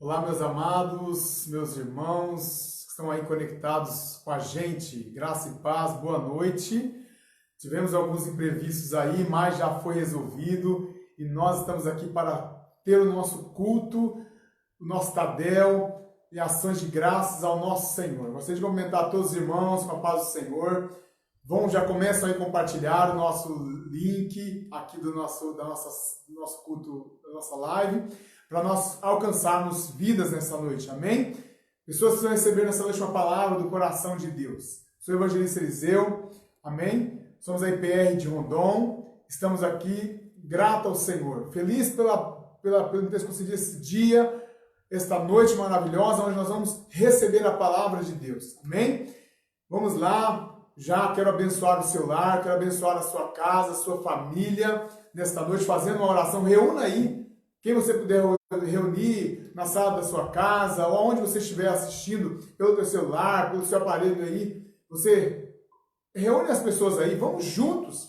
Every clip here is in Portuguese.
Olá, meus amados, meus irmãos que estão aí conectados com a gente, graça e paz, boa noite. Tivemos alguns imprevistos aí, mas já foi resolvido e nós estamos aqui para ter o nosso culto, o nosso Tadel e ações de graças ao nosso Senhor. Gostaria de cumprimentar a todos os irmãos com a paz do Senhor. Já começam aí a compartilhar o nosso link aqui do nosso culto, da nossa live, para nós alcançarmos vidas nessa noite, amém? Pessoas que vão receber nessa noite uma palavra do coração de Deus. Sou o evangelista Eliseu, amém? Somos a IPR de Rondon, estamos aqui, grato ao Senhor, feliz pelo ter concedido esse dia, esta noite maravilhosa, onde nós vamos receber a palavra de Deus, amém? Vamos lá, já quero abençoar o seu lar, quero abençoar a sua casa, a sua família, nesta noite, fazendo uma oração. Reúna aí, quem você puder reunir na sala da sua casa, ou onde você estiver assistindo, pelo teu celular, pelo seu aparelho aí, você reúne as pessoas aí, vamos juntos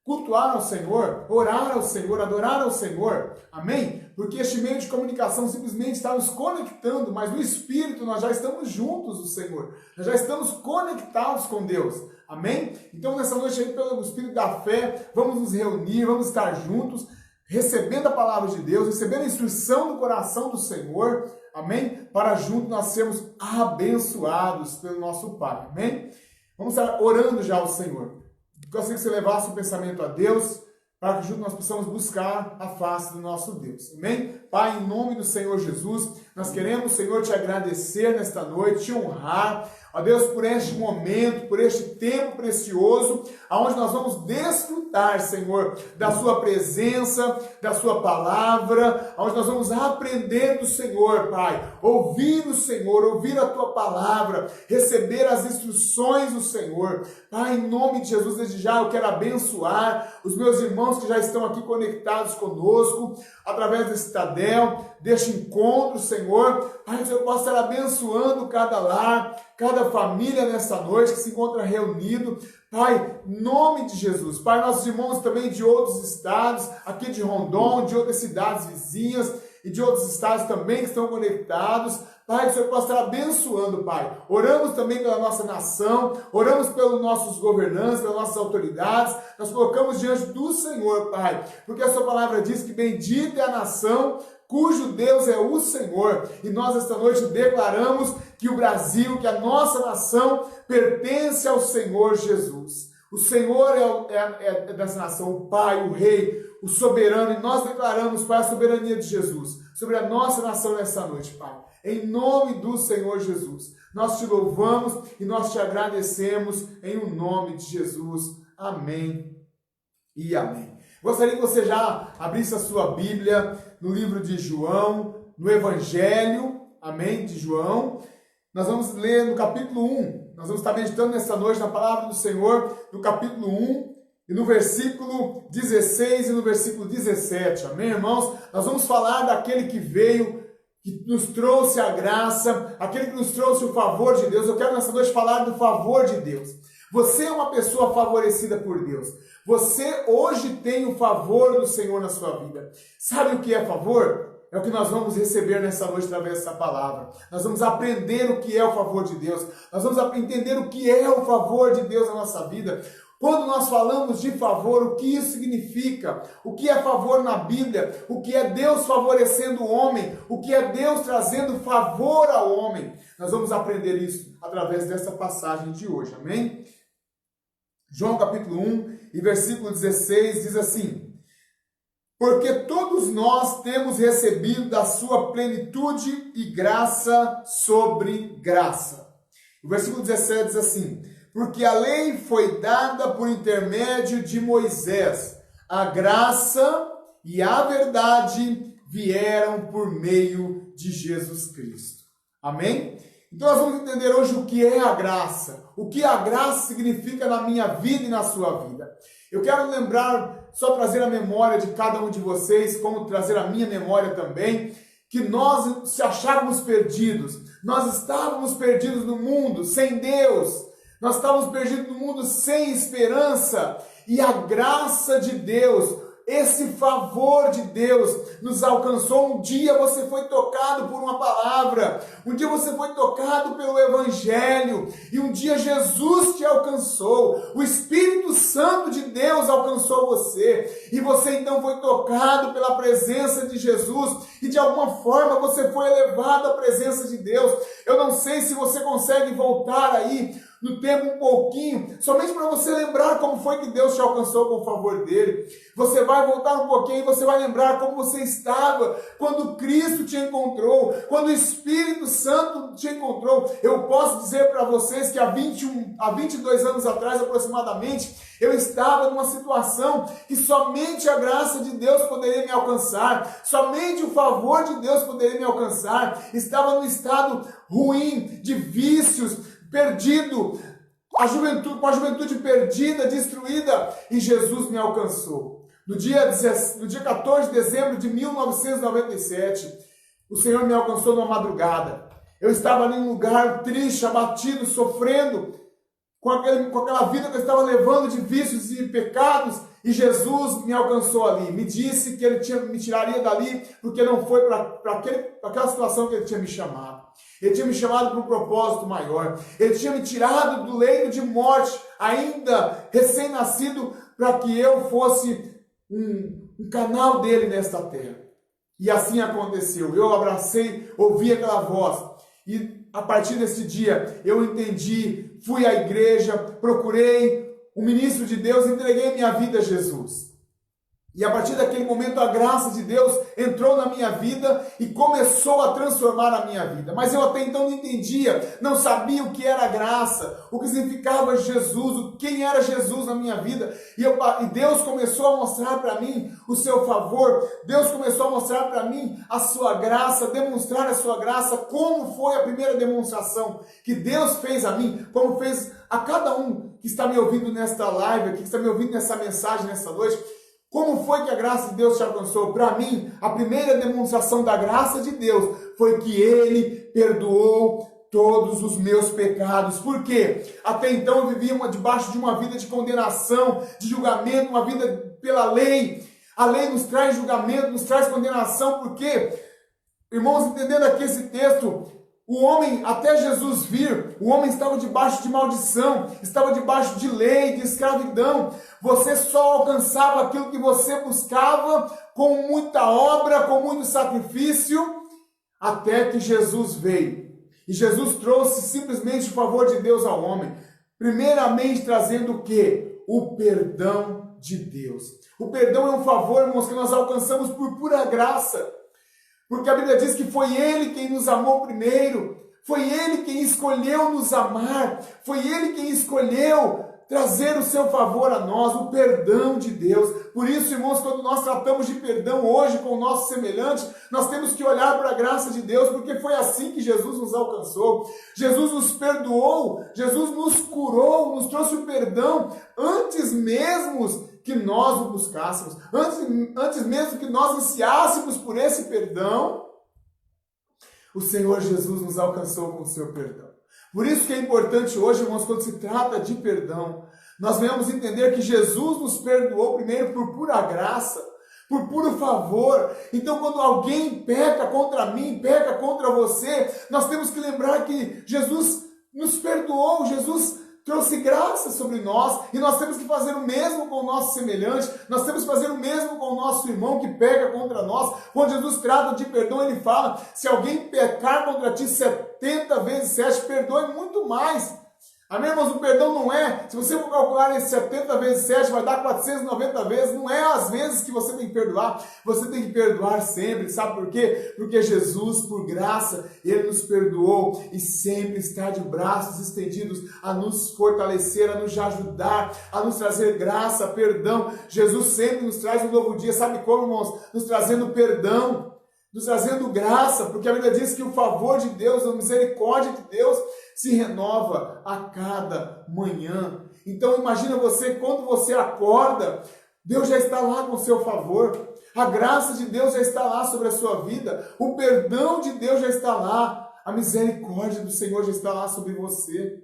cultuar ao Senhor, orar ao Senhor, adorar ao Senhor, amém? Porque este meio de comunicação simplesmente está nos conectando, mas no Espírito nós já estamos juntos do Senhor, nós já estamos conectados com Deus, amém? Então nessa noite aí, pelo Espírito da fé, vamos nos reunir, vamos estar juntos, recebendo a palavra de Deus, recebendo a instrução do coração do Senhor, amém? Para juntos nós sermos abençoados pelo nosso Pai, amém? Vamos estar orando já ao Senhor. Gostaria que você levasse o pensamento a Deus, para que juntos nós possamos buscar a face do nosso Deus, amém? Pai, em nome do Senhor Jesus, nós queremos, Senhor, te agradecer nesta noite, te honrar, ó Deus, por este momento, por este tempo precioso, aonde nós vamos desfrutar, Senhor, da sua presença, da sua palavra, aonde nós vamos aprender do Senhor, Pai, ouvir o Senhor, ouvir a tua palavra, receber as instruções do Senhor. Pai, em nome de Jesus, desde já eu quero abençoar os meus irmãos que já estão aqui conectados conosco, através desse Tadel, deste encontro, Senhor. Pai, que o Senhor possa estar abençoando cada lar, cada família nessa noite que se encontra reunido. Pai, em nome de Jesus. Pai, nossos irmãos também de outros estados, aqui de Rondon, de outras cidades vizinhas e de outros estados também que estão conectados. Pai, que o Senhor possa estar abençoando, Pai. Oramos também pela nossa nação, oramos pelos nossos governantes, pelas nossas autoridades. Nós colocamos diante do Senhor, Pai, porque a sua palavra diz que bendita é a nação cujo Deus é o Senhor. E nós esta noite declaramos que o Brasil, que a nossa nação pertence ao Senhor Jesus. O Senhor é dessa nação, o Pai, o Rei, o soberano, e nós declaramos, Pai, a soberania de Jesus sobre a nossa nação nessa noite, Pai. Em nome do Senhor Jesus, nós te louvamos e nós te agradecemos em o nome de Jesus. Amém e amém. Gostaria que você já abrisse a sua Bíblia no livro de João, no Evangelho, amém, de João. Nós vamos ler no capítulo 1. Nós vamos estar meditando nessa noite na palavra do Senhor, no capítulo 1, e no versículo 16 e no versículo 17. Amém, irmãos? Nós vamos falar daquele que veio, que nos trouxe a graça, aquele que nos trouxe o favor de Deus. Eu quero nessa noite falar do favor de Deus. Você é uma pessoa favorecida por Deus. Você hoje tem o favor do Senhor na sua vida. Sabe o que é favor? É o que nós vamos receber nessa noite através dessa palavra. Nós vamos aprender o que é o favor de Deus. Nós vamos entender o que é o favor de Deus na nossa vida. Quando nós falamos de favor, o que isso significa? O que é favor na Bíblia? O que é Deus favorecendo o homem? O que é Deus trazendo favor ao homem? Nós vamos aprender isso através dessa passagem de hoje, amém? João capítulo 1 e versículo 16 diz assim: porque todos nós temos recebido da sua plenitude e graça sobre graça. O versículo 17 diz assim: porque a lei foi dada por intermédio de Moisés, a graça e a verdade vieram por meio de Jesus Cristo. Amém? Então nós vamos entender hoje o que é a graça, o que a graça significa na minha vida e na sua vida. Eu quero lembrar, só trazer a memória de cada um de vocês, como trazer a minha memória também, que nós se achávamos perdidos, nós estávamos perdidos no mundo, sem Deus, nós estávamos perdidos no mundo sem esperança, e a graça de Deus Esse favor de Deus nos alcançou. Um dia você foi tocado por uma palavra, um dia você foi tocado pelo Evangelho, e um dia Jesus te alcançou, o Espírito Santo de Deus alcançou você, e você então foi tocado pela presença de Jesus, e de alguma forma você foi elevado à presença de Deus. Eu não sei se você consegue voltar aí no tempo um pouquinho, somente para você lembrar como foi que Deus te alcançou com o favor dele. Você vai voltar um pouquinho e você vai lembrar como você estava quando Cristo te encontrou, quando o Espírito Santo te encontrou. Eu posso dizer para vocês que há 22 anos atrás aproximadamente, eu estava numa situação que somente a graça de Deus poderia me alcançar, somente o favor de Deus poderia me alcançar. Estava num estado ruim, de vícios, perdido, com a juventude perdida, destruída, e Jesus me alcançou. No dia 14 de dezembro de 1997, o Senhor me alcançou numa madrugada. Eu estava ali em um lugar triste, abatido, sofrendo, com aquela vida que eu estava levando de vícios e pecados, e Jesus me alcançou ali, me disse que Ele me tiraria dali, porque não foi para aquela situação que Ele tinha me chamado. Ele tinha me chamado para um propósito maior. Ele tinha me tirado do leito de morte, ainda recém-nascido, para que eu fosse um canal dele nesta terra. E assim aconteceu. Eu abracei, ouvi aquela voz, e a partir desse dia eu entendi, fui à igreja, procurei o ministro de Deus, entreguei minha vida a Jesus. E a partir daquele momento a graça de Deus entrou na minha vida e começou a transformar a minha vida. Mas eu até então não entendia, não sabia o que era graça, o que significava Jesus, quem era Jesus na minha vida. E Deus começou a mostrar para mim o seu favor, Deus começou a mostrar para mim a sua graça, demonstrar a sua graça, como foi a primeira demonstração que Deus fez a mim, como fez a cada um que está me ouvindo nesta live aqui, que está me ouvindo nessa mensagem nessa noite. Como foi que a graça de Deus te alcançou? Para mim, a primeira demonstração da graça de Deus foi que Ele perdoou todos os meus pecados. Por quê? Até então eu vivia debaixo de uma vida de condenação, de julgamento, uma vida pela lei. A lei nos traz julgamento, nos traz condenação. Por quê? Irmãos, entendendo aqui esse texto, o homem, até Jesus vir, o homem estava debaixo de maldição, estava debaixo de lei, de escravidão. Você só alcançava aquilo que você buscava com muita obra, com muito sacrifício, até que Jesus veio. E Jesus trouxe simplesmente o favor de Deus ao homem. Primeiramente trazendo o quê? O perdão de Deus. O perdão é um favor, irmãos, que nós alcançamos por pura graça. Porque a Bíblia diz que foi Ele quem nos amou primeiro, foi Ele quem escolheu nos amar, foi Ele quem escolheu trazer o seu favor a nós, o perdão de Deus. Por isso, irmãos, quando nós tratamos de perdão hoje com o nosso semelhante, nós temos que olhar para a graça de Deus, porque foi assim que Jesus nos alcançou. Jesus nos perdoou, Jesus nos curou, nos trouxe o perdão antes mesmo que nós o buscássemos, antes mesmo que nós ansiássemos por esse perdão, o Senhor Jesus nos alcançou com o seu perdão. Por isso que é importante hoje, irmãos, quando se trata de perdão, nós venhamos entender que Jesus nos perdoou primeiro por pura graça, por puro favor. Então, quando alguém peca contra mim, peca contra você, nós temos que lembrar que Jesus nos perdoou, Jesus trouxe graça sobre nós, e nós temos que fazer o mesmo com o nosso semelhante, nós temos que fazer o mesmo com o nosso irmão que peca contra nós. Quando Jesus trata de perdão, Ele fala, se alguém pecar contra ti 70 vezes 7, perdoe muito mais. Amém, irmãos? O perdão não é, se você for calcular esse 70 vezes 7, vai dar 490 vezes, não é as vezes que você tem que perdoar, você tem que perdoar sempre, sabe por quê? Porque Jesus, por graça, Ele nos perdoou e sempre está de braços estendidos a nos fortalecer, a nos ajudar, a nos trazer graça, perdão. Jesus sempre nos traz um novo dia, sabe como, irmãos? Nos trazendo perdão, nos trazendo graça, porque a Bíblia diz que o favor de Deus, a misericórdia de Deus se renova a cada manhã. Então imagina você, quando você acorda, Deus já está lá com o seu favor, a graça de Deus já está lá sobre a sua vida, o perdão de Deus já está lá, a misericórdia do Senhor já está lá sobre você.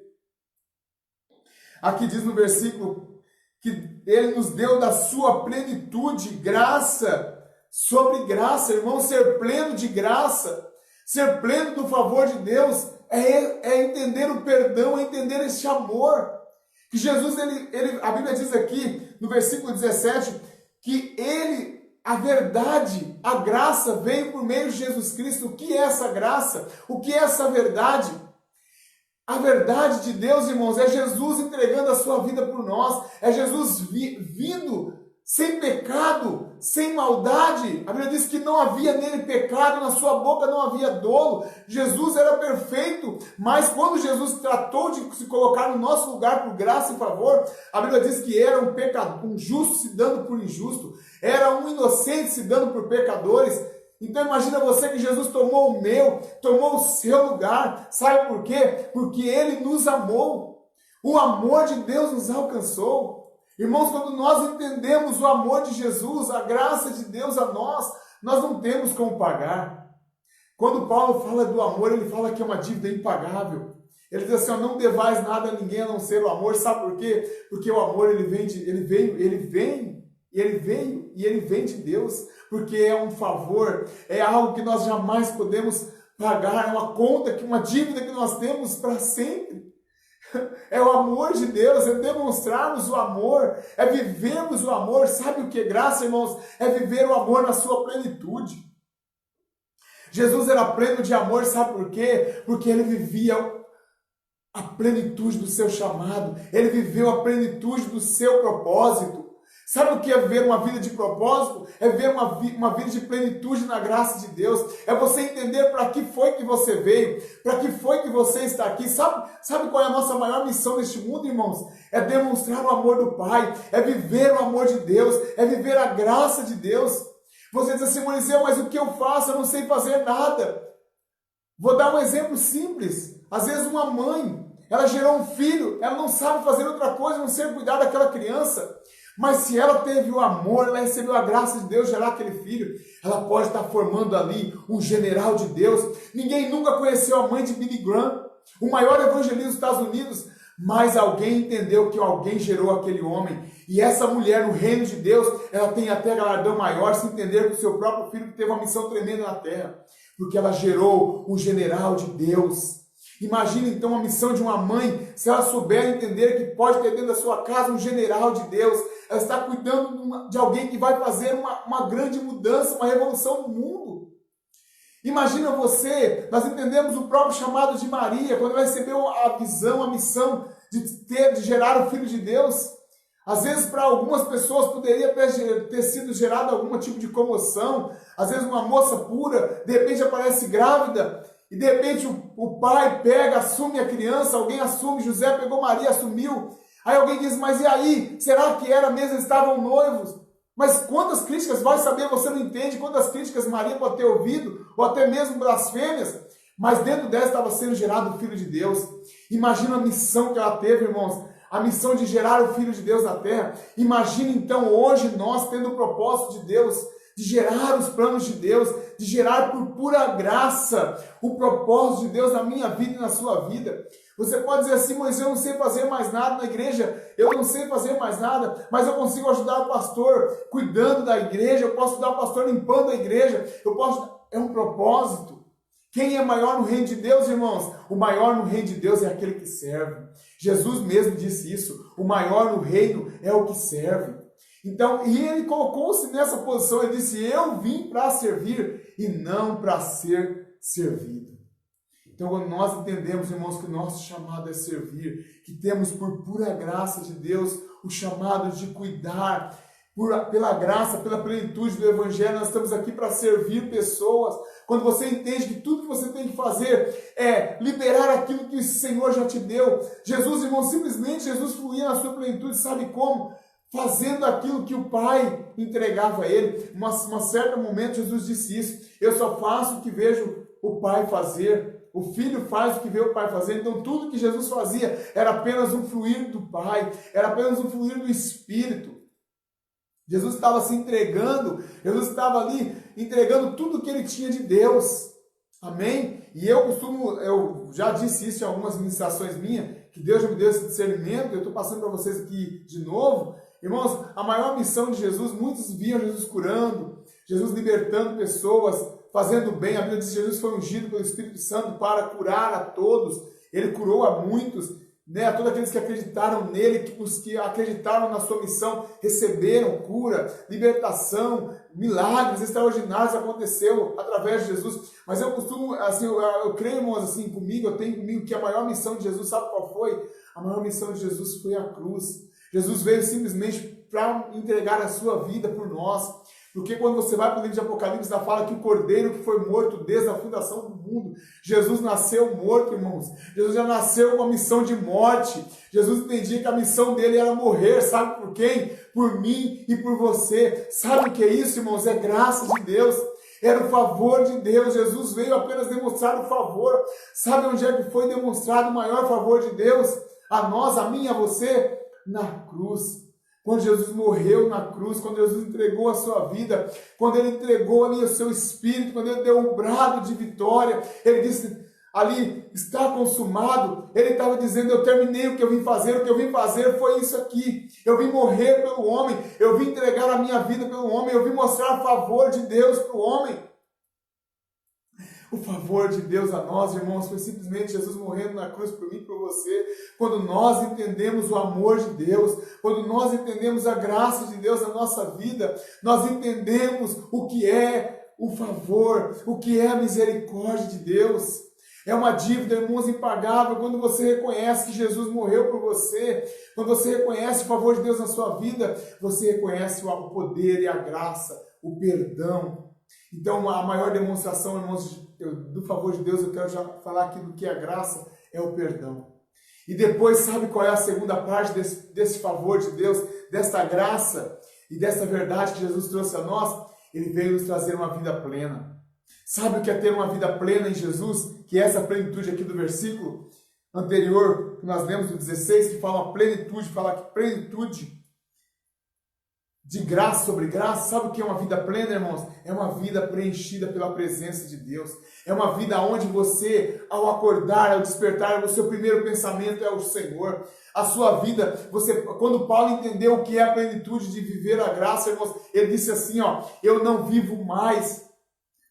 Aqui diz no versículo que Ele nos deu da sua plenitude, graça sobre graça, irmão, ser pleno de graça, ser pleno do favor de Deus, é entender o perdão, é entender este amor. Que Jesus, a Bíblia diz aqui, no versículo 17, que Ele, a verdade, a graça veio por meio de Jesus Cristo. O que é essa graça? O que é essa verdade? A verdade de Deus, irmãos, é Jesus entregando a sua vida por nós, é Jesus vindo sem pecado, sem maldade. A Bíblia diz que não havia nele pecado, na sua boca não havia dolo. Jesus era perfeito, mas quando Jesus tratou de se colocar no nosso lugar por graça e favor, a Bíblia diz que era um pecador, um justo se dando por injusto, era um inocente se dando por pecadores. Então imagina você que Jesus tomou o meu, tomou o seu lugar. Sabe por quê? Porque Ele nos amou. O amor de Deus nos alcançou. Irmãos, quando nós entendemos o amor de Jesus, a graça de Deus a nós não temos como pagar. Quando Paulo fala do amor, ele fala que é uma dívida impagável. Ele diz assim, não devais nada a ninguém a não ser o amor. Sabe por quê? Porque o amor ele vem de Deus, porque é um favor, é algo que nós jamais podemos pagar, é uma conta, uma dívida que nós temos para sempre. É o amor de Deus, é demonstrarmos o amor, é vivermos o amor. Sabe o que é graça, irmãos? É viver o amor na sua plenitude. Jesus era pleno de amor, sabe por quê? Porque Ele vivia a plenitude do seu chamado, Ele viveu a plenitude do seu propósito. Sabe o que é viver uma vida de propósito? É viver uma vida de plenitude na graça de Deus. É você entender para que foi que você veio, para que foi que você está aqui. Sabe qual é a nossa maior missão neste mundo, irmãos? É demonstrar o amor do Pai, é viver o amor de Deus, é viver a graça de Deus. Você diz assim, Moisés, mas o que eu faço? Eu não sei fazer nada. Vou dar um exemplo simples. Às vezes uma mãe, ela gerou um filho, ela não sabe fazer outra coisa, a não ser cuidar daquela criança. Mas se ela teve o amor, ela recebeu a graça de Deus gerar aquele filho, ela pode estar formando ali um general de Deus. Ninguém nunca conheceu a mãe de Billy Graham, o maior evangelista dos Estados Unidos, mas alguém entendeu que alguém gerou aquele homem. E essa mulher no reino de Deus, ela tem até galardão maior se entender que o seu próprio filho teve uma missão tremenda na terra, porque ela gerou um general de Deus. Imagina então a missão de uma mãe, se ela souber entender que pode ter dentro da sua casa um general de Deus. Ela está cuidando de alguém que vai fazer uma grande mudança, uma revolução no mundo. Imagina você, nós entendemos o próprio chamado de Maria, quando ela recebeu a visão, a missão de gerar o Filho de Deus. Às vezes para algumas pessoas poderia ter sido gerado algum tipo de comoção. Às vezes uma moça pura, de repente aparece grávida, e de repente o pai pega, assume a criança, alguém assume, José pegou Maria, assumiu. Aí alguém diz, mas e aí? Será que era mesmo? Eles estavam noivos? Mas quantas críticas, vai saber, você não entende quantas críticas Maria pode ter ouvido, ou até mesmo blasfêmias, mas dentro dela estava sendo gerado o Filho de Deus. Imagina a missão que ela teve, irmãos, a missão de gerar o Filho de Deus na terra. Imagina então hoje nós tendo o propósito de Deus, de gerar os planos de Deus, de gerar por pura graça o propósito de Deus na minha vida e na sua vida. Você pode dizer assim, mas eu não sei fazer mais nada na igreja, eu não sei fazer mais nada, mas eu consigo ajudar o pastor cuidando da igreja, eu posso ajudar o pastor limpando a igreja, é um propósito. Quem é maior no reino de Deus, irmãos? O maior no reino de Deus é aquele que serve. Jesus mesmo disse isso, o maior no reino é o que serve. Então, e ele colocou-se nessa posição, ele disse, eu vim para servir e não para ser servido. Então, quando nós entendemos, irmãos, que o nosso chamado é servir, que temos por pura graça de Deus o chamado de cuidar, pela graça, pela plenitude do Evangelho, nós estamos aqui para servir pessoas. Quando você entende que tudo que você tem que fazer é liberar aquilo que o Senhor já te deu. Jesus, irmão, simplesmente Jesus fluía na sua plenitude, sabe como? Fazendo aquilo que o Pai entregava a ele. Num certo momento Jesus disse isso, eu só faço o que vejo o Pai fazer. O Filho faz o que vê o Pai fazer. Então tudo que Jesus fazia era apenas um fluir do Pai, era apenas um fluir do Espírito. Jesus estava se entregando, Jesus estava ali entregando tudo que ele tinha de Deus. Amém? E eu já disse isso em algumas ministrações minhas, que Deus já me deu esse discernimento, eu estou passando para vocês aqui de novo. Irmãos, a maior missão de Jesus, muitos viam Jesus curando, Jesus libertando pessoas, fazendo bem. A Bíblia diz que Jesus foi ungido pelo Espírito Santo para curar a todos. Ele curou a muitos, né? A todos aqueles que acreditaram nele, que os que acreditaram na sua missão receberam cura, libertação, milagres extraordinários aconteceu através de Jesus. Mas eu costumo, assim, eu creio, irmãos, assim, eu tenho comigo que a maior missão de Jesus, sabe qual foi? A maior missão de Jesus foi a cruz. Jesus veio simplesmente para entregar a sua vida por nós. Porque quando você vai para o livro de Apocalipse, ela fala que o Cordeiro que foi morto desde a fundação do mundo, Jesus nasceu morto, irmãos. Jesus já nasceu com a missão de morte. Jesus entendia que a missão dele era morrer, sabe por quem? Por mim e por você. Sabe o que é isso, irmãos? É graça de Deus. Era o favor de Deus. Jesus veio apenas demonstrar o favor. Sabe onde é que foi demonstrado o maior favor de Deus? A nós, a mim e a você? Na cruz. Quando Jesus morreu na cruz, quando Jesus entregou a sua vida, quando ele entregou ali o seu espírito, quando ele deu um brado de vitória, ele disse ali, está consumado. Ele estava dizendo, eu terminei o que eu vim fazer foi isso aqui. Eu vim morrer pelo homem, eu vim entregar a minha vida pelo homem, eu vim mostrar o favor de Deus para o homem. O favor de Deus a nós, irmãos, foi simplesmente Jesus morrendo na cruz por mim e por você. Quando nós entendemos o amor de Deus, quando nós entendemos a graça de Deus na nossa vida, nós entendemos o que é o favor, o que é a misericórdia de Deus. É uma dívida, irmãos, impagável quando você reconhece que Jesus morreu por você, quando você reconhece o favor de Deus na sua vida, você reconhece o poder e a graça, o perdão. Então, a maior demonstração, irmãos, do favor de Deus, eu quero já falar aqui do que é a graça, é o perdão. E depois, sabe qual é a segunda parte desse favor de Deus, desta graça e dessa verdade que Jesus trouxe a nós? Ele veio nos trazer uma vida plena. Sabe o que é ter uma vida plena em Jesus? Que é essa plenitude aqui do versículo anterior, que nós lemos do 16, que fala plenitude, fala que plenitude de graça sobre graça. Sabe o que é uma vida plena, irmãos? É uma vida preenchida pela presença de Deus. É uma vida onde você, ao acordar, ao despertar, o seu primeiro pensamento é o Senhor. A sua vida, quando Paulo entendeu o que é a plenitude de viver a graça, irmãos, ele disse assim, eu não vivo mais,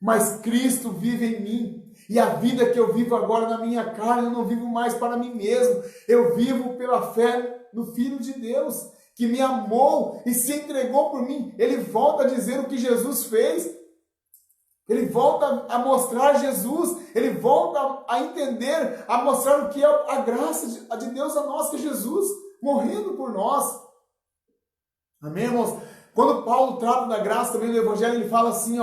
mas Cristo vive em mim. E a vida que eu vivo agora na minha carne, eu não vivo mais para mim mesmo. Eu vivo pela fé no Filho de Deus, que me amou e se entregou por mim. Ele volta a dizer o que Jesus fez. Ele volta a mostrar Jesus. Ele volta a entender, a mostrar o que é a graça de Deus a nós, que é Jesus morrendo por nós. Amém, irmãos? Quando Paulo trata da graça também no Evangelho, ele fala assim,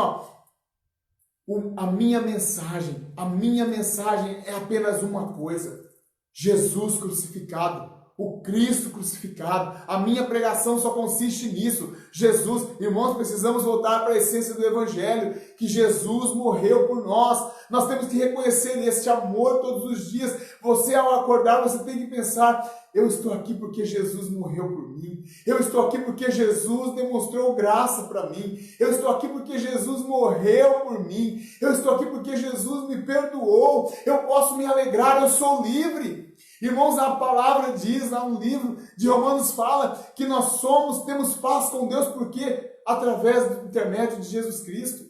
a minha mensagem é apenas uma coisa: Jesus crucificado. O Cristo crucificado. A minha pregação só consiste nisso. Jesus, irmãos, precisamos voltar para a essência do Evangelho, que Jesus morreu por nós. Nós temos que reconhecer este amor todos os dias. Você, ao acordar, você tem que pensar, eu estou aqui porque Jesus morreu por mim. Eu estou aqui porque Jesus demonstrou graça para mim. Eu estou aqui porque Jesus morreu por mim. Eu estou aqui porque Jesus me perdoou. Eu posso me alegrar, eu sou livre. Irmãos, a palavra diz, lá no livro de Romanos fala que nós temos paz com Deus, porque através do intermédio de Jesus Cristo.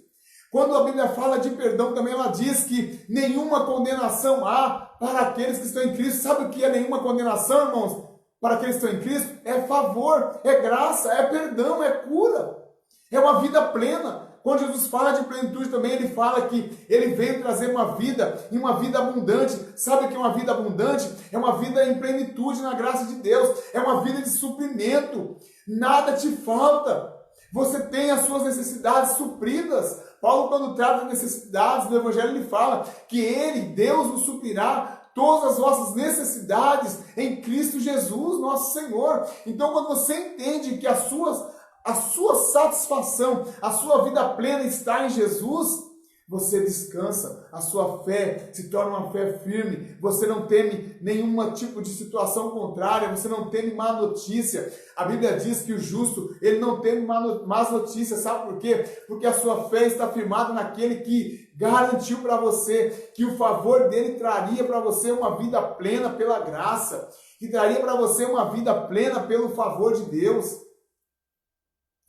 Quando a Bíblia fala de perdão, também ela diz que nenhuma condenação há para aqueles que estão em Cristo. Sabe o que é nenhuma condenação, irmãos? Para aqueles que estão em Cristo? É favor, é graça, é perdão, é cura. É uma vida plena. Quando Jesus fala de plenitude também, ele fala que ele veio trazer uma vida, e uma vida abundante. Sabe o que é uma vida abundante? É uma vida em plenitude na graça de Deus. É uma vida de suprimento. Nada te falta. Você tem as suas necessidades supridas. Paulo, quando trata de necessidades no Evangelho, ele fala que Deus, nos suprirá todas as vossas necessidades em Cristo Jesus, nosso Senhor. Então, quando você entende que a sua satisfação, a sua vida plena está em Jesus, você descansa, a sua fé se torna uma fé firme, você não teme nenhum tipo de situação contrária, você não teme má notícia. A Bíblia diz que o justo, ele não teme más notícias, sabe por quê? Porque a sua fé está firmada naquele que garantiu para você que o favor dele traria para você uma vida plena pela graça, que traria para você uma vida plena pelo favor de Deus.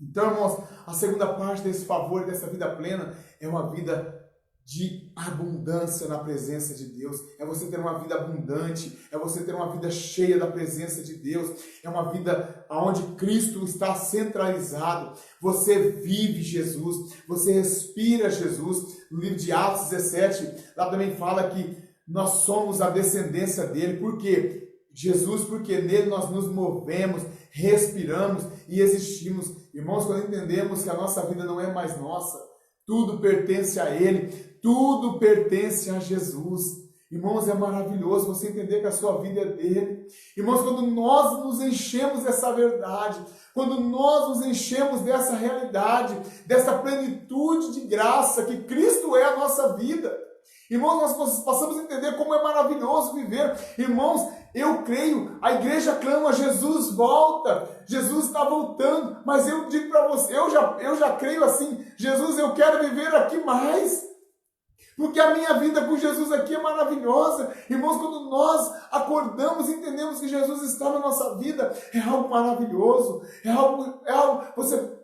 Então, irmãos, a segunda parte desse favor, dessa vida plena, é uma vida de abundância na presença de Deus. É você ter uma vida abundante, é você ter uma vida cheia da presença de Deus, é uma vida onde Cristo está centralizado. Você vive Jesus, você respira Jesus. No livro de Atos 17, lá também fala que nós somos a descendência dele. Por quê? Jesus, porque nele nós nos movemos, respiramos e existimos. Irmãos, quando entendemos que a nossa vida não é mais nossa, tudo pertence a Ele, tudo pertence a Jesus. Irmãos, é maravilhoso você entender que a sua vida é dele. Irmãos, quando nós nos enchemos dessa verdade, quando nós nos enchemos dessa realidade, dessa plenitude de graça, que Cristo é a nossa vida, irmãos, nós passamos a entender como é maravilhoso viver. Irmãos, eu creio, a igreja clama, Jesus volta, Jesus está voltando, mas eu digo para você, eu já creio assim, Jesus, eu quero viver aqui mais, porque a minha vida com Jesus aqui é maravilhosa. Irmãos, quando nós acordamos e entendemos que Jesus está na nossa vida, é algo maravilhoso, é algo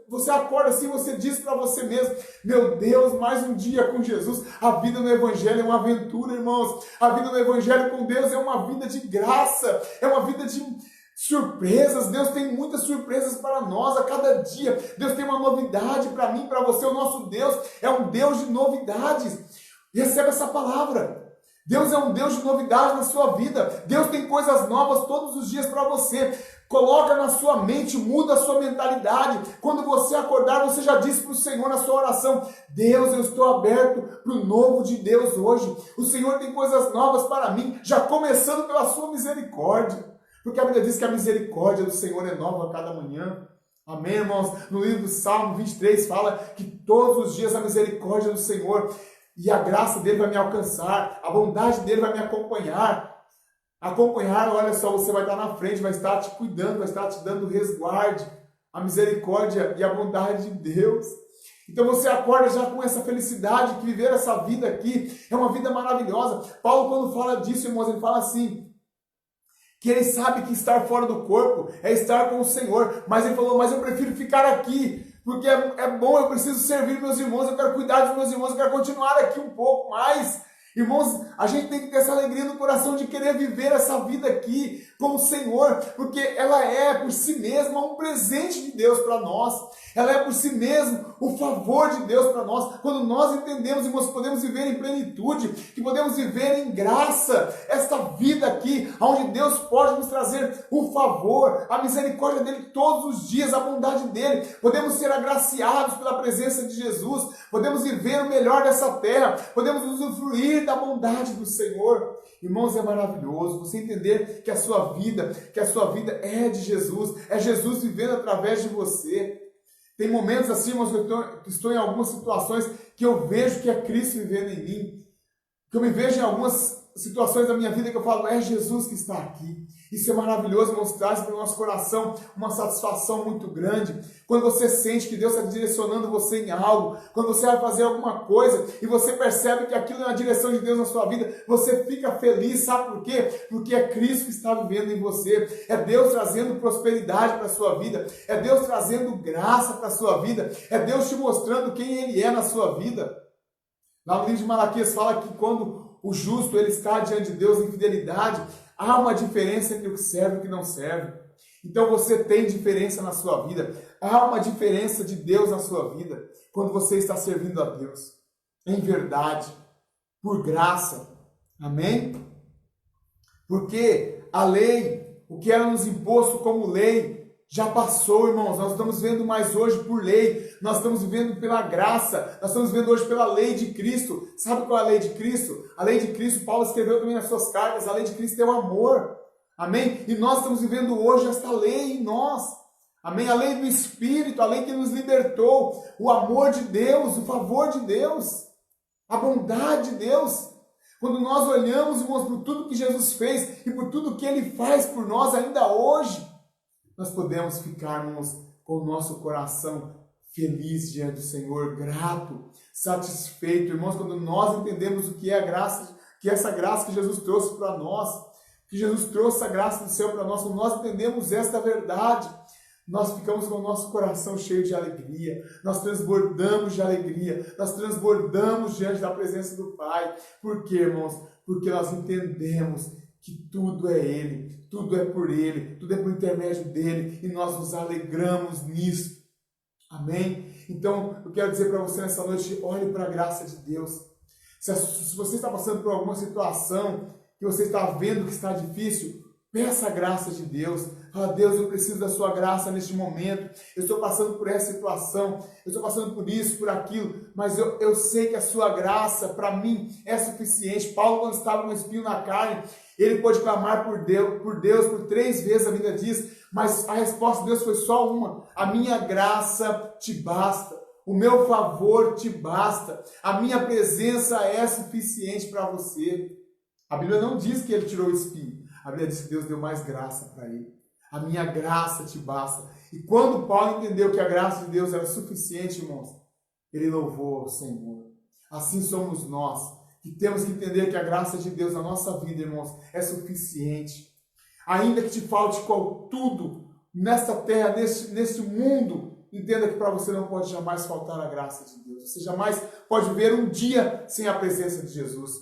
você acorda assim, você diz para você mesmo, meu Deus, mais um dia com Jesus. A vida no Evangelho é uma aventura, irmãos. A vida no Evangelho com Deus é uma vida de graça, é uma vida de surpresas. Deus tem muitas surpresas para nós a cada dia. Deus tem uma novidade para mim, para você. O nosso Deus é um Deus de novidades. Receba essa palavra. Deus é um Deus de novidade na sua vida. Deus tem coisas novas todos os dias para você. Coloca na sua mente, muda a sua mentalidade. Quando você acordar, você já disse para o Senhor na sua oração, Deus, eu estou aberto para o novo de Deus hoje. O Senhor tem coisas novas para mim, já começando pela sua misericórdia. Porque a Bíblia diz que a misericórdia do Senhor é nova a cada manhã. Amém, irmãos? No livro do Salmo 23 fala que todos os dias a misericórdia do Senhor e a graça dele vai me alcançar, a bondade dele vai me acompanhar. Acompanhar, olha só, você vai estar na frente, vai estar te cuidando, vai estar te dando resguarde, a misericórdia e a bondade de Deus. Então você acorda já com essa felicidade, que viver essa vida aqui é uma vida maravilhosa. Paulo, quando fala disso, irmãos, ele fala assim, que ele sabe que estar fora do corpo é estar com o Senhor, mas ele falou, mas eu prefiro ficar aqui, porque é bom, eu preciso servir meus irmãos, eu quero cuidar dos meus irmãos, eu quero continuar aqui um pouco mais. Irmãos, a gente tem que ter essa alegria no coração de querer viver essa vida aqui com o Senhor, porque ela é por si mesma um presente de Deus para nós, ela é por si mesma o favor de Deus para nós. Quando nós entendemos, irmãos, que podemos viver em plenitude, que podemos viver em graça, esta vida aqui, onde Deus pode nos trazer o favor, a misericórdia dele todos os dias, a bondade dele, podemos ser agraciados pela presença de Jesus, podemos viver o melhor dessa terra, podemos usufruir da bondade do Senhor. Irmãos, é maravilhoso você entender que a sua vida é de Jesus, é Jesus vivendo através de você. Tem momentos assim, irmãos, que eu estou em algumas situações que eu vejo que é Cristo vivendo em mim, que eu me vejo em algumas situações da minha vida que eu falo, é Jesus que está aqui. Isso é maravilhoso, irmãos, traz para o nosso coração uma satisfação muito grande. Quando você sente que Deus está direcionando você em algo, quando você vai fazer alguma coisa e você percebe que aquilo é a direção de Deus na sua vida, você fica feliz, sabe por quê? Porque é Cristo que está vivendo em você, é Deus trazendo prosperidade para a sua vida, é Deus trazendo graça para a sua vida, é Deus te mostrando quem Ele é na sua vida. Lá no livro de Malaquias fala que quando o justo ele está diante de Deus em fidelidade, há uma diferença entre o que serve e o que não serve. Então você tem diferença na sua vida. Há uma diferença de Deus na sua vida quando você está servindo a Deus. Em verdade, por graça. Amém? Porque a lei, o que era nos imposto como lei, já passou, irmãos. Nós estamos vivendo mais hoje por lei. Nós estamos vivendo pela graça. Nós estamos vivendo hoje pela lei de Cristo. Sabe qual é a lei de Cristo? A lei de Cristo, Paulo escreveu também nas suas cartas. A lei de Cristo é o amor. Amém? E nós estamos vivendo hoje esta lei em nós. Amém? A lei do Espírito, a lei que nos libertou. O amor de Deus, o favor de Deus. A bondade de Deus. Quando nós olhamos, irmãos, por tudo que Jesus fez e por tudo que Ele faz por nós ainda hoje, nós podemos ficarmos com o nosso coração feliz diante do Senhor, grato, satisfeito. Irmãos, quando nós entendemos o que é a graça, que é essa graça que Jesus trouxe para nós, que Jesus trouxe a graça do céu para nós, quando nós entendemos esta verdade, nós ficamos com o nosso coração cheio de alegria, nós transbordamos de alegria, nós transbordamos diante da presença do Pai. Por quê, irmãos? Porque nós entendemos que tudo é Ele, tudo é por Ele, tudo é por intermédio dEle, e nós nos alegramos nisso. Amém? Então, eu quero dizer para você nessa noite, olhe para a graça de Deus. Se você está passando por alguma situação que você está vendo que está difícil, peça a graça de Deus. Fala, Deus, eu preciso da sua graça neste momento. Eu estou passando por essa situação, eu estou passando por isso, por aquilo, mas eu sei que a sua graça para mim é suficiente. Paulo, quando estava com um espinho na carne, ele pôde clamar por Deus por 3 vezes, a Bíblia diz, mas a resposta de Deus foi só uma: a minha graça te basta. O meu favor te basta. A minha presença é suficiente para você. A Bíblia não diz que ele tirou o espinho. A Bíblia diz que Deus deu mais graça para ele. A minha graça te basta. E quando Paulo entendeu que a graça de Deus era suficiente, irmãos, ele louvou ao Senhor. Assim somos nós, que temos que entender que a graça de Deus na nossa vida, irmãos, é suficiente. Ainda que te falte tudo nesta terra, neste mundo, entenda que para você não pode jamais faltar a graça de Deus. Você jamais pode viver um dia sem a presença de Jesus.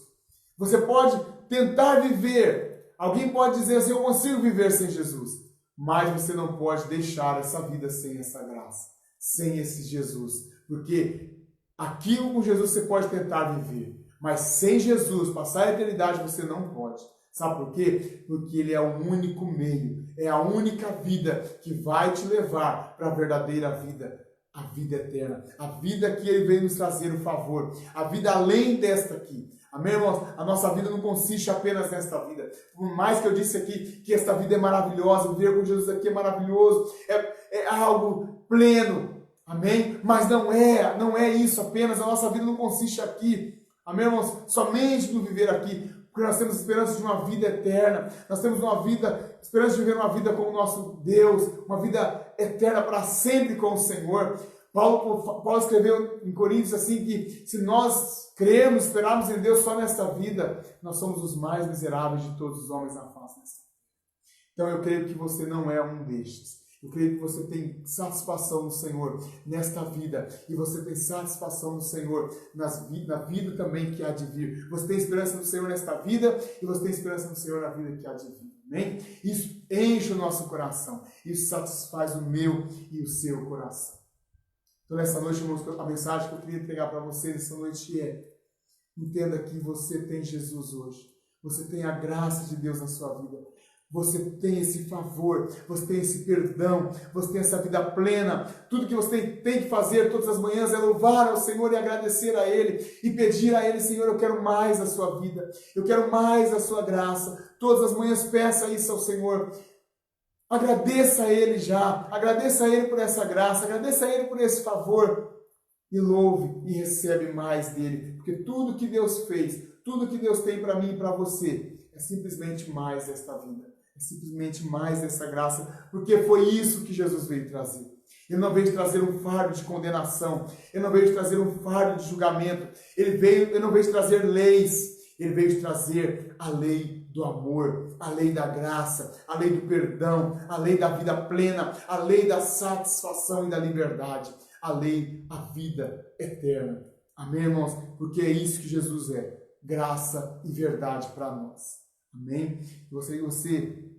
Você pode tentar viver. Alguém pode dizer assim, eu consigo viver sem Jesus. Mas você não pode deixar essa vida sem essa graça, sem esse Jesus. Porque aquilo com Jesus você pode tentar viver. Mas sem Jesus, passar a eternidade, você não pode. Sabe por quê? Porque Ele é o único meio, é a única vida que vai te levar para a verdadeira vida, a vida eterna. A vida que Ele veio nos trazer o favor, a vida além desta aqui. Amém, irmãos? A nossa vida não consiste apenas nesta vida. Por mais que eu disse aqui que esta vida é maravilhosa, viver com Jesus aqui é maravilhoso, é algo pleno. Amém? Mas não é isso apenas. A nossa vida não consiste aqui. Amém, irmãos? Somente no viver aqui. Porque nós temos esperança de uma vida eterna. Nós temos esperança de viver uma vida com o nosso Deus. Uma vida eterna para sempre com o Senhor. Paulo escreveu em Coríntios assim que se nós cremos, esperarmos em Deus só nesta vida, nós somos os mais miseráveis de todos os homens na face desta vida. Então eu creio que você não é um destes. Eu creio que você tem satisfação no Senhor nesta vida. E você tem satisfação no Senhor na vida também que há de vir. Você tem esperança no Senhor nesta vida e você tem esperança no Senhor na vida que há de vir. Amém? Isso enche o nosso coração. Isso satisfaz o meu e o seu coração. Então, nessa noite, irmãos, a mensagem que eu queria entregar para você nessa noite é: entenda que você tem Jesus hoje. Você tem a graça de Deus na sua vida. Você tem esse favor, você tem esse perdão, você tem essa vida plena. Tudo que você tem que fazer todas as manhãs é louvar ao Senhor e agradecer a Ele. E pedir a Ele: Senhor, eu quero mais da sua vida. Eu quero mais da sua graça. Todas as manhãs peça isso ao Senhor. Agradeça a Ele já, agradeça a Ele por essa graça, agradeça a Ele por esse favor e louve e recebe mais dEle, porque tudo que Deus fez, tudo que Deus tem para mim e para você é simplesmente mais desta vida, é simplesmente mais dessa graça, porque foi isso que Jesus veio trazer. Ele não veio trazer um fardo de condenação, Ele não veio trazer um fardo de julgamento, Ele não veio trazer leis, Ele veio trazer a lei do amor, a lei da graça, a lei do perdão, a lei da vida plena, a lei da satisfação e da liberdade, a lei da vida eterna. Amém, irmãos? Porque é isso que Jesus é, graça e verdade para nós. Amém? Eu gostaria que você,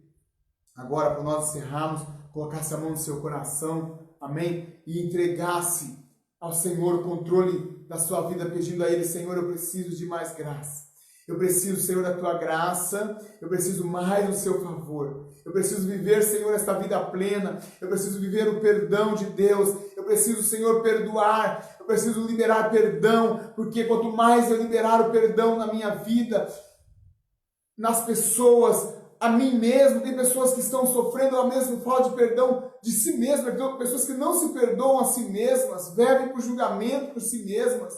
agora, para nós encerrarmos, colocasse a mão no seu coração, amém? E entregasse ao Senhor o controle da sua vida, pedindo a Ele: Senhor, eu preciso de mais graça. Eu preciso, Senhor, da Tua graça, eu preciso mais do Seu favor. Eu preciso viver, Senhor, esta vida plena. Eu preciso viver o perdão de Deus. Eu preciso, Senhor, perdoar. Eu preciso liberar perdão, porque quanto mais eu liberar o perdão na minha vida, nas pessoas, a mim mesmo, tem pessoas que estão sofrendo a mesma falta de perdão de si mesmas, pessoas que não se perdoam a si mesmas, vivem por julgamento por si mesmas,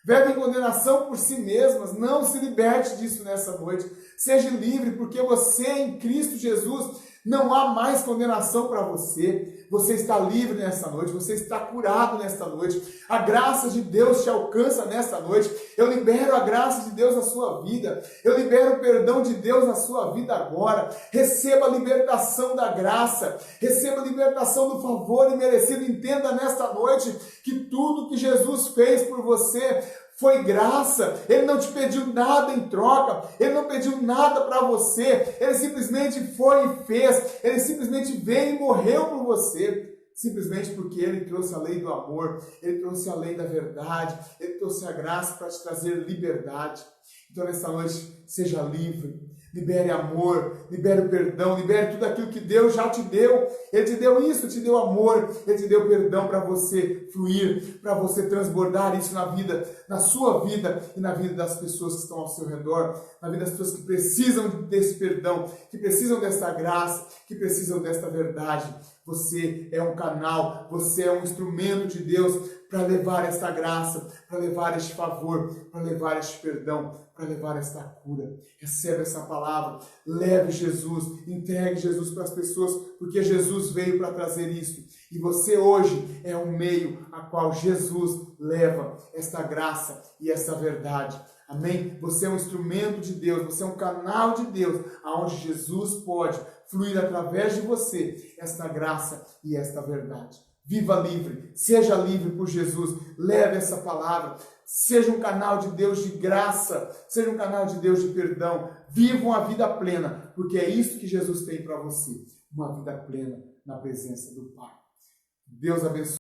vivem condenação por si mesmas. Não se liberte disso nessa noite. Seja livre, porque você em Cristo Jesus não há mais condenação para você. Você está livre nesta noite, você está curado nesta noite. A graça de Deus te alcança nesta noite. Eu libero a graça de Deus na sua vida. Eu libero o perdão de Deus na sua vida agora. Receba a libertação da graça. Receba a libertação do favor imerecido. Entenda nesta noite que tudo que Jesus fez por você foi graça. Ele não te pediu nada em troca, ele não pediu nada para você, ele simplesmente foi e fez, ele simplesmente veio e morreu por você, simplesmente porque ele trouxe a lei do amor, ele trouxe a lei da verdade, ele trouxe a graça para te trazer liberdade. Então nesta noite, seja livre. Libere amor, libere o perdão, libere tudo aquilo que Deus já te deu. Ele te deu isso, te deu amor, Ele te deu perdão para você fluir, para você transbordar isso na vida, na sua vida e na vida das pessoas que estão ao seu redor, na vida das pessoas que precisam desse perdão, que precisam dessa graça, que precisam desta verdade. Você é um canal, você é um instrumento de Deus para levar esta graça, para levar este favor, para levar este perdão, para levar esta cura. Recebe essa palavra, leve Jesus, entregue Jesus para as pessoas, porque Jesus veio para trazer isso. E você hoje é o meio a qual Jesus leva esta graça e essa verdade. Amém? Você é um instrumento de Deus, você é um canal de Deus, aonde Jesus pode fluir através de você esta graça e esta verdade. Viva livre, seja livre por Jesus, leve essa palavra, seja um canal de Deus de graça, seja um canal de Deus de perdão, viva uma vida plena, porque é isso que Jesus tem para você, uma vida plena na presença do Pai. Deus abençoe.